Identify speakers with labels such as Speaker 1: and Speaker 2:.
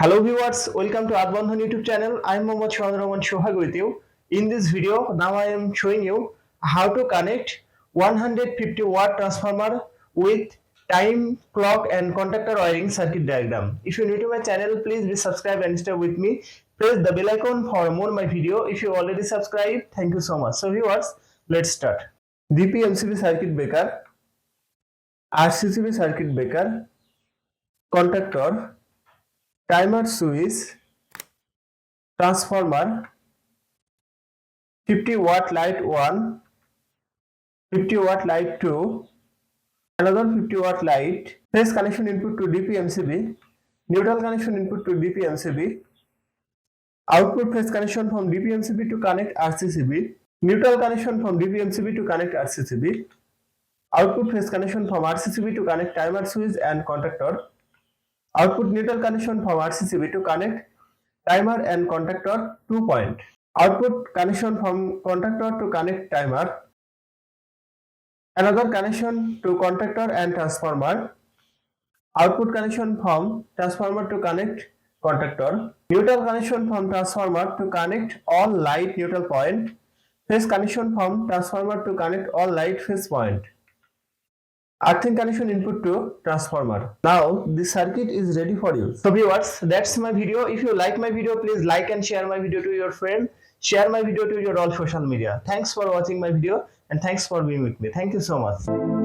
Speaker 1: Hello viewers, welcome to Earthbondhon YouTube channel. I am Mohammad Sohag with you. In this video, now I am showing you how to connect 150 watt transformer with time, clock and contactor wiring circuit diagram. If you are new to my channel, please be subscribed and stay with me. Press the bell icon for more my video. If you already subscribed, thank you so much. So viewers, let's start. DP MCB circuit breaker, RCCB circuit breaker, contactor, timer switch, transformer, 50 watt light 1, 50 watt light 2, another 50 watt light, phase connection input to DP MCB, neutral connection input to DP MCB, output phase connection from DP MCB to connect RCCB, neutral connection from DP MCB to connect RCCB, output phase connection from RCCB to connect timer switch and contactor, output neutral connection from RCCB to connect timer and contactor 2 point, output connection from contactor to connect timer, another connection to contactor and transformer, output connection from transformer to connect contactor, neutral connection from transformer to connect all light neutral point, phase connection from transformer to connect all light phase point, earthing connection input to transformer. Now the circuit is ready for use. So viewers, that's my video. If you like my video, please like and share my video to your friend. Share my video to your all social media. Thanks for watching my video and thanks for being with me. Thank you so much.